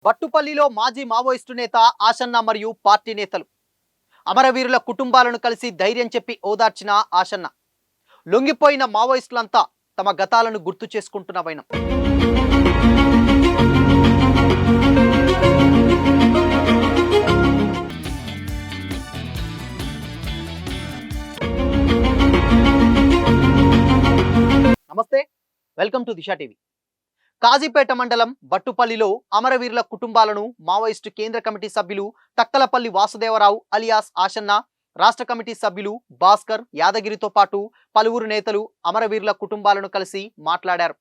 బట్టుపల్లిలో మాజీ మావోయిస్టు నేత ఆషన్న మరియు పార్టీ నేతలు అమరవీరుల కుటుంబాలను కలిసి ధైర్యం చెప్పి ఓదార్చిన ఆషన్న. లొంగిపోయిన మావోయిస్టులంతా తమ గతాలను గుర్తు చేసుకుంటున్న వైనం. నమస్తే, welcome to Disha TV. Kazipet మండలం బట్టుపల్లిలో అమరవీరుల కుటుంబాలను మావోయిస్టు కేంద్ర కమిటీ సభ్యులు తక్కలపల్లి వాసుదేవరావు అలియాస్ ఆషన్న, రాష్ట్ర కమిటీ సభ్యులు భాస్కర్ యాదగిరితో పాటు పలువురు నేతలు అమరవీరుల కుటుంబాలను కలిసి మాట్లాడారు.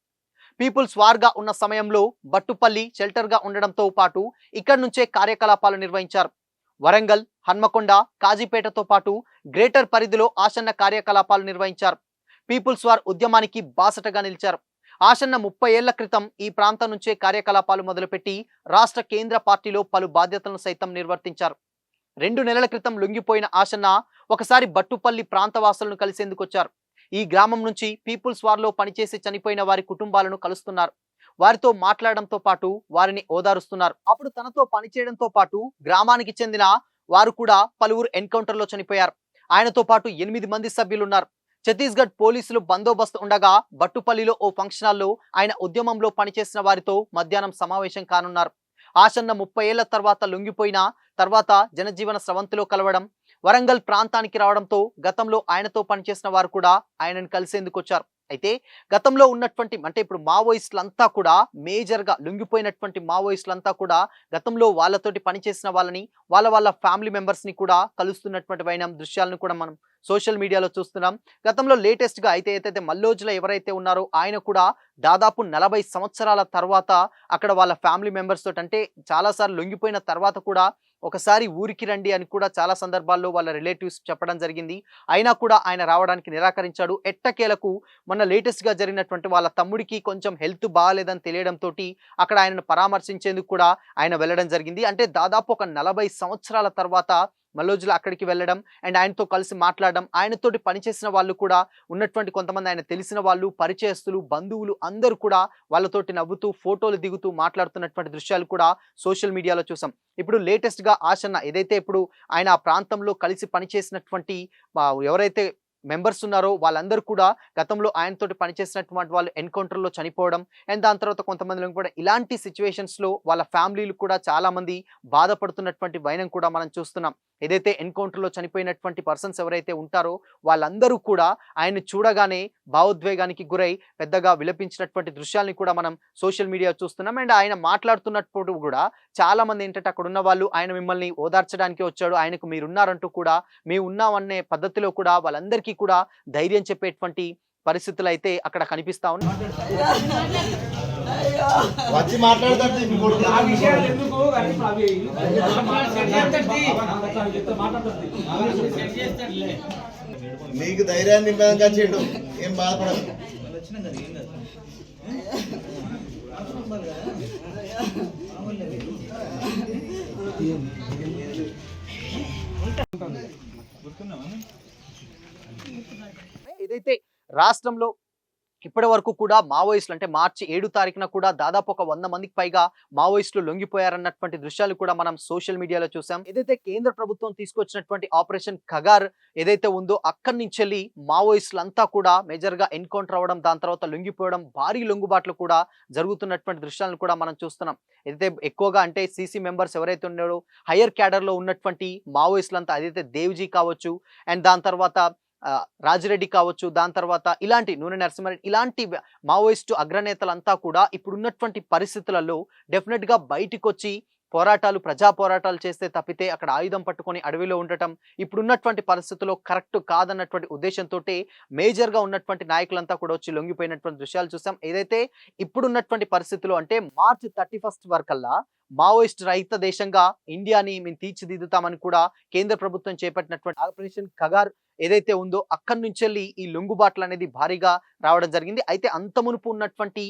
పీపుల్స్ వార్గా ఉన్న సమయంలో బట్టుపల్లి షెల్టర్గా ఉండడంతో పాటు ఇక్కడి నుంచే కార్యకలాపాలు నిర్వహించారు. వరంగల్, హన్మకొండ, కాజీపేటతో పాటు గ్రేటర్ పరిధిలో ఆషన్న కార్యకలాపాలు నిర్వహించారు. పీపుల్స్ వార్ ఉద్యమానికి బాసటగా నిలిచారు. ఆషన్న 30 ఏళ్ల క్రితం ఈ ప్రాంతం నుంచే కార్యకలాపాలు మొదలుపెట్టి రాష్ట్ర కేంద్ర పార్టీలో పలు బాధ్యతలను సైతం నిర్వర్తించారు. 2 నెలల క్రితం లొంగిపోయిన ఆషన్న ఒకసారి బట్టుపల్లి ప్రాంతవాసులను కలిసేందుకు వచ్చారు. ఈ గ్రామం నుంచి పీపుల్స్ వార్లో పనిచేసి చనిపోయిన వారి కుటుంబాలను కలుస్తున్నారు. వారితో మాట్లాడడంతో పాటు వారిని ఓదారుస్తున్నారు. అప్పుడు తనతో పనిచేయడంతో పాటు గ్రామానికి చెందిన వారు కూడా పలువురు ఎన్కౌంటర్లో చనిపోయారు. ఆయనతో పాటు 8 మంది సభ్యులున్నారు. ఛత్తీస్గఢ్ పోలీసులు బందోబస్తు ఉండగా బట్టుపల్లిలో ఓ ఫంక్షన్ హాల్లో ఆయన ఉద్యమంలో పనిచేసిన వారితో మధ్యాహ్నం సమావేశం కానున్నారు. ఆషన్న 30 ఏళ్ల తర్వాత లొంగిపోయిన తర్వాత జనజీవన స్రవంతిలో కలవడం, వరంగల్ ప్రాంతానికి రావడంతో గతంలో ఆయనతో పనిచేసిన వారు కూడా ఆయనను కలిసేందుకు వచ్చారు. అయితే గతంలో ఉన్నటువంటి అంటే ఇప్పుడు మావోయిస్టులంతా కూడా మేజర్గా లొంగిపోయినటువంటి మావోయిస్టులంతా కూడా గతంలో వాళ్ళతోటి పనిచేసిన వాళ్ళని వాళ్ళ ఫ్యామిలీ మెంబర్స్ని కూడా కలుస్తున్నటువంటి వైనం దృశ్యాలను కూడా మనం సోషల్ మీడియాలో చూస్తున్నాం. గతంలో లేటెస్ట్గా అయితే మల్లోజుల ఎవరైతే ఉన్నారో ఆయన కూడా దాదాపు 40 సంవత్సరాల తర్వాత అక్కడ వాళ్ళ ఫ్యామిలీ మెంబర్స్ తోటి అంటే చాలాసార్లు లొంగిపోయిన తర్వాత కూడా ఒకసారి ఊరికి రండి అని కూడా చాలా సందర్భాల్లో వాళ్ళ రిలేటివ్స్ చెప్పడం జరిగింది. అయినా కూడా ఆయన రావడానికి నిరాకరించాడు. ఎట్టకేలకు మొన్న లేటెస్ట్గా జరిగినటువంటి వాళ్ళ తమ్ముడికి కొంచెం హెల్త్ బాగాలేదని తెలియడంతో అక్కడ ఆయనను పరామర్శించేందుకు కూడా ఆయన వెళ్ళడం జరిగింది. అంటే దాదాపు ఒక 40 సంవత్సరాల తర్వాత మల్లోజులు అక్కడికి వెళ్ళడం అండ్ ఆయనతో కలిసి మాట్లాడడం, ఆయనతోటి పనిచేసిన వాళ్ళు కూడా ఉన్నటువంటి కొంతమంది ఆయన తెలిసిన వాళ్ళు, పరిచయస్తులు, బంధువులు అందరూ కూడా వాళ్ళతోటి నవ్వుతూ ఫోటోలు దిగుతూ మాట్లాడుతున్నటువంటి దృశ్యాలు కూడా సోషల్ మీడియాలో చూసాం. ఇప్పుడు లేటెస్ట్గా ఆషన్న ఏదైతే ఇప్పుడు ఆయన ఆ ప్రాంతంలో కలిసి పనిచేసినటువంటి ఎవరైతే మెంబర్స్ ఉన్నారో వాళ్ళందరూ కూడా గతంలో ఆయనతోటి పనిచేసినటువంటి వాళ్ళు ఎన్కౌంటర్లో చనిపోవడం అండ్ దాని తర్వాత కొంతమందిలో కూడా ఇలాంటి సిచ్యువేషన్స్లో వాళ్ళ ఫ్యామిలీలు కూడా చాలా మంది బాధపడుతున్నటువంటి వైనం కూడా మనం చూస్తున్నాం. ఏదైతే ఎన్కౌంటర్లో చనిపోయినటువంటి పర్సన్స్ ఎవరైతే ఉంటారో వాళ్ళందరూ కూడా ఆయన్ని చూడగానే భావోద్వేగానికి గురై పెద్దగా విలపించినటువంటి దృశ్యాల్ని కూడా మనం సోషల్ మీడియా చూస్తున్నాం. అండ్ ఆయన మాట్లాడుతున్నప్పుడు కూడా చాలా మంది ఏంటంటే అక్కడ ఉన్న వాళ్ళు ఆయన మిమ్మల్ని ఓదార్చడానికి వచ్చాడు, ఆయనకు మీరున్నారంటూ కూడా మేము ఉన్నామనే పద్ధతిలో కూడా వాళ్ళందరికీ కూడా ధైర్యం చెప్పేటువంటి పరిస్థితులు అయితే అక్కడ కనిపిస్తా ఉన్నాయి. వచ్చి మాట్లాడతాడు నీకు ధైర్యాన్ని నింపేదంగా చేయడం ఏం బాధపడదు. ఏదైతే రాష్ట్రంలో ఇప్పటి వరకు కూడా మావోయిస్టులు అంటే మార్చి 7 తారీఖున కూడా దాదాపు ఒక 100 మందికి పైగా మావోయిస్టులు లొంగిపోయారన్నటువంటి దృశ్యాలు కూడా మనం సోషల్ మీడియాలో చూసాం. ఏదైతే కేంద్ర ప్రభుత్వం తీసుకొచ్చినటువంటి ఆపరేషన్ ఖగార్ ఏదైతే ఉందో అక్కడి నుంచి వెళ్ళి మావోయిస్టులంతా కూడా మేజర్గా ఎన్కౌంటర్ అవ్వడం, దాని తర్వాత లొంగిపోవడం, భారీ లొంగుబాట్లు కూడా జరుగుతున్నటువంటి దృశ్యాలను కూడా మనం చూస్తున్నాం. ఏదైతే ఎక్కువగా అంటే సీసీ మెంబర్స్ ఎవరైతే ఉన్నారో హయ్యర్ క్యాడర్లో ఉన్నటువంటి మావోయిస్టులంతా అదైతే దేవ్జీ కావచ్చు అండ్ దాని తర్వాత రాజిరెడ్డి కావచ్చు, దాని తర్వాత ఇలాంటి నూనె నరసింహారెడ్డి ఇలాంటి మావోయిస్టు అగ్రనేతలంతా కూడా ఇప్పుడున్నటువంటి పరిస్థితులలో డెఫినెట్గా బయటికి వచ్చి పోరాటాలు, ప్రజా పోరాటాలు చేస్తే తప్పితే అక్కడ ఆయుధం పట్టుకొని అడవిలో ఉండటం ఇప్పుడున్నటువంటి పరిస్థితుల్లో కరెక్ట్ కాదన్నటువంటి ఉద్దేశంతో మేజర్గా ఉన్నటువంటి నాయకులంతా కూడా వచ్చి లొంగిపోయినటువంటి దృశ్యాలు చూసాం. ఏదైతే ఇప్పుడున్నటువంటి పరిస్థితుల్లో అంటే మార్చి 31 వరకల్లా మావోయిస్ట్ రహిత దేశంగా ఇండియాని మేము తీర్చిదిద్దుతామని కూడా కేంద్ర ప్రభుత్వం చేపట్టినటువంటి ఆపరేషన్ ఖగార్ ఏదైతే ఉందో అక్కడి నుంచి వెళ్ళి ఈ లొంగుబాట్లు అనేది భారీగా రావడం జరిగింది. అయితే అంత మునుపు ఉన్నటువంటి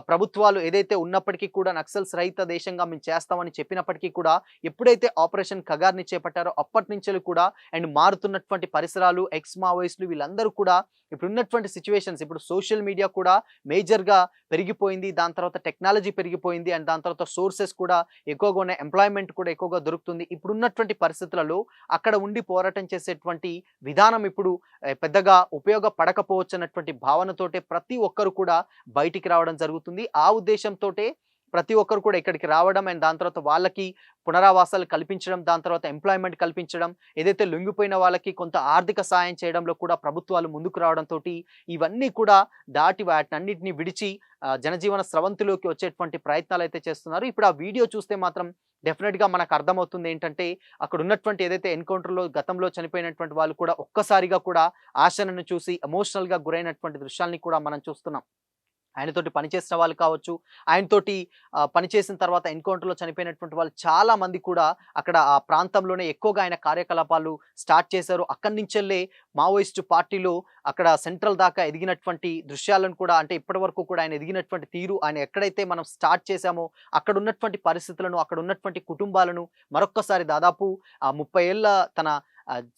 ప్రభుత్వాలు ఏదైతే ఉన్నప్పటికీ కూడా నక్సల్స్ రహిత దేశంగా మేము చేస్తామని చెప్పినప్పటికీ కూడా ఎప్పుడైతే ఆపరేషన్ ఖగార్ని చేపట్టారో అప్పటి నుంచి కూడా అండ్ మారుతున్నటువంటి పరిసరాలు, ఎక్స్ మావోయిస్టులు వీళ్ళందరూ కూడా ఇప్పుడు ఉన్నటువంటి సిచ్యువేషన్స్, ఇప్పుడు సోషల్ మీడియా కూడా మేజర్గా పెరిగిపోయింది, దాని తర్వాత టెక్నాలజీ పెరిగిపోయింది, అండ్ దాని తర్వాత సోర్సెస్ కూడా ఎక్కువగా ఉన్నాయి, ఎంప్లాయ్మెంట్ కూడా ఎక్కువగా దొరుకుతుంది. ఇప్పుడున్నటువంటి పరిస్థితులలో అక్కడ ఉండి పోరాటం చేసేటువంటి విధానం ఇప్పుడు పెద్దగా ఉపయోగపడకపోవచ్చు అన్నటువంటి భావనతోటే ప్రతి ఒక్కరు కూడా బయటికి రావడం జరుగుతుంది. ఆ ఉద్దేశంతోటే ప్రతి ఒక్కరు కూడా ఇక్కడికి రావడం, అండ్ దాని తర్వాత వాళ్ళకి పునరావాసాలు కల్పించడం, దాని తర్వాత ఎంప్లాయ్మెంట్ కల్పించడం, ఏదైతే లొంగిపోయిన వాళ్ళకి కొంత ఆర్థిక సాయం చేయడంలో కూడా ప్రభుత్వాలు ముందుకు రావడంతో ఇవన్నీ కూడా దాటి వాటినన్నిటిని విడిచి జనజీవన స్రవంతిలోకి వచ్చేటువంటి ప్రయత్నాలు అయితే చేస్తున్నారు. ఇప్పుడు ఆ వీడియో చూస్తే మాత్రం డెఫినెట్గా మనకు అర్థమవుతుంది ఏంటంటే, అక్కడ ఉన్నటువంటి ఏదైతే ఎన్కౌంటర్లో గతంలో చనిపోయినటువంటి వాళ్ళు కూడా ఒక్కసారిగా కూడా ఆశను చూసి ఎమోషనల్గా గురైనటువంటి దృశ్యాల్ని కూడా మనం చూస్తున్నాం. ఆయనతోటి పనిచేసిన వాళ్ళు కావచ్చు, ఆయనతోటి పనిచేసిన తర్వాత ఎన్కౌంటర్‌లో చనిపోయినటువంటి వాళ్ళు చాలా మంది కూడా అక్కడ ఆ ప్రాంతంలోనే ఎక్కువగా ఆయన కార్యకలాపాలు స్టార్ట్ చేశారు. అక్కడి నుంచెల్లే మావోయిస్టు పార్టీలో అక్కడ సెంట్రల్ దాకా ఎదిగినటువంటి దృశ్యాలను కూడా, అంటే ఇప్పటివరకు కూడా ఆయన ఎదిగినటువంటి తీరు, ఆయన ఎక్కడైతే మనం స్టార్ట్ చేశామో అక్కడ ఉన్నటువంటి పరిస్థితులను, అక్కడ ఉన్నటువంటి కుటుంబాలను మరొక్కసారి దాదాపు 30 ఏళ్ల తన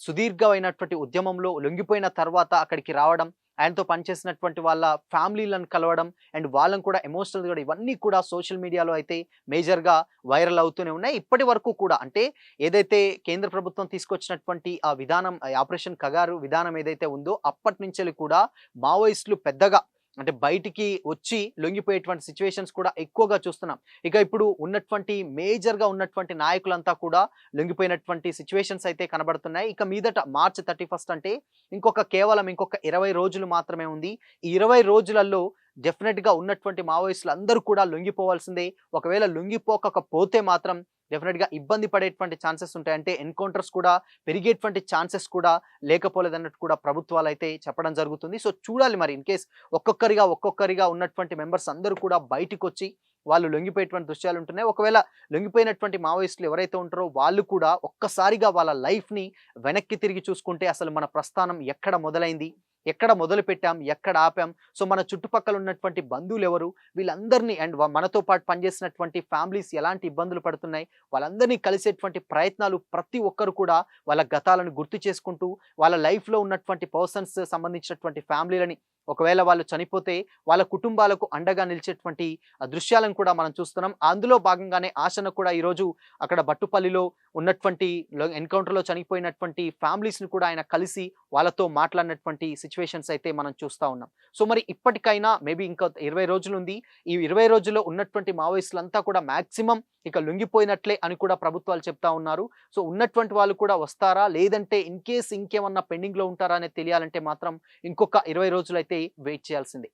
సుదీర్ఘమైనటువంటి ఉద్యమంలో లొంగిపోయిన తర్వాత అక్కడికి రావడం, ఆయనతో పనిచేసినటువంటి వాళ్ళ ఫ్యామిలీలను కలవడం, అండ్ వాళ్ళని కూడా ఎమోషనల్‌గా కూడా ఇవన్నీ కూడా సోషల్ మీడియాలో అయితే మేజర్‌గా వైరల్ అవుతూనే ఉన్నాయి. ఇప్పటి వరకు కూడా అంటే ఏదైతే కేంద్ర ప్రభుత్వం తీసుకొచ్చినటువంటి ఆ విధానం, ఆపరేషన్ కగారు విధానం ఏదైతే ఉందో అప్పటి నుంచెల్లి కూడా మావోయిస్టులు పెద్దగా అంటే బయటికి వచ్చి లొంగిపోయేటువంటి సిచ్యువేషన్స్ కూడా ఎక్కువగా చూస్తున్నాం. ఇక ఇప్పుడు ఉన్నటువంటి మేజర్‌గా ఉన్నటువంటి నాయకులంతా కూడా లొంగిపోయినటువంటి సిచ్యువేషన్స్ అయితే కనబడుతున్నాయి. ఇక మీదట మార్చ్ 31 అంటే కేవలం ఇంకొక 20 రోజులు మాత్రమే ఉంది. ఈ 20 రోజులలో డెఫినిట్‌గా ఉన్నటువంటి మావోయిస్టులు అందరూ కూడా లొంగిపోవాల్సిందే. ఒకవేళ లొంగిపోకపోతే మాత్రం డెఫినిట్‌గా ఇబ్బంది పడేటువంటి ఛాన్సెస్ ఉంటాయి. అంటే ఎన్‌కౌంటర్స్ కూడా పెరిగేటువంటి ఛాన్సెస్ కూడా లేకపోలేదన్నట్టు కూడా ప్రభుత్వాలైతే చెప్పడం జరుగుతుంది. సో చూడాలి మరి ఇన్‌కేస్ ఒక్కొక్కరిగా ఉన్నటువంటి మెంబర్స్ అందరూ కూడా బయటికొచ్చి వాళ్ళు లొంగిపోయేటువంటి దృశ్యాలు ఉంటున్నాయి. ఒకవేళ లొంగిపోయినటువంటి మావోయిస్టులు ఎవరైతే ఉంటారో వాళ్ళు కూడా ఒక్కసారిగా వాళ్ళ లైఫ్‌ని వెనక్కి తిరిగి చూసుకుంటే అసలు మన ప్రస్థానం ఎక్కడ మొదలైంది? ఎక్కడ మొదలుపెట్టాం? ఎక్కడ ఆపాం? సో మన చుట్టుపక్కల ఉన్నటువంటి బంధువులెవరు? వీళ్ళందరినీ అండ్ మనతో పాటు పనిచేసినటువంటి ఫ్యామిలీస్ ఎలాంటి ఇబ్బందులు పడుతున్నాయి? వాళ్ళందరినీ కలిసేటువంటి ప్రయత్నాలు ప్రతి ఒక్కరు కూడా వాళ్ళ గతాలను గుర్తు చేసుకుంటూ, వాళ్ళ లైఫ్‌లో ఉన్నటువంటి పర్సన్స్ సంబంధించినటువంటి ఫ్యామిలీలని ఒకవేళ వాళ్ళు చనిపోతే వాళ్ళ కుటుంబాలకు అండగా నిలిచేటువంటి దృశ్యాలను కూడా మనం చూస్తున్నాం. అందులో భాగంగానే ఆశను కూడా ఈరోజు అక్కడ బట్టుపల్లిలో ఉన్నటువంటి ఎన్కౌంటర్‌లో చనిపోయినటువంటి ఫ్యామిలీస్‌ని కూడా ఆయన కలిసి వాళ్ళతో మాట్లాడినటువంటి సిచ్యువేషన్స్ అయితే మనం చూస్తా ఉన్నాం. సో మరి ఇప్పటికైనా మేబీ ఇంకా 20 రోజులుంది. ఈ 20 రోజుల్లో ఉన్నటువంటి మావోయిస్టులంతా కూడా మాక్సిమం ఇక లొంగిపోయినట్లే అని కూడా ప్రభుత్వాలు చెప్తా ఉన్నారు. సో ఉన్నటువంటి వాళ్ళు కూడా వస్తారా? లేదంటే ఇన్‌కేస్ ఇంకేమన్నా పెండింగ్‌లో ఉంటారా అనేది తెలియాలంటే మాత్రం ఇంకొక 20 రోజులైతే వెయిట్ చేయాల్సిందే.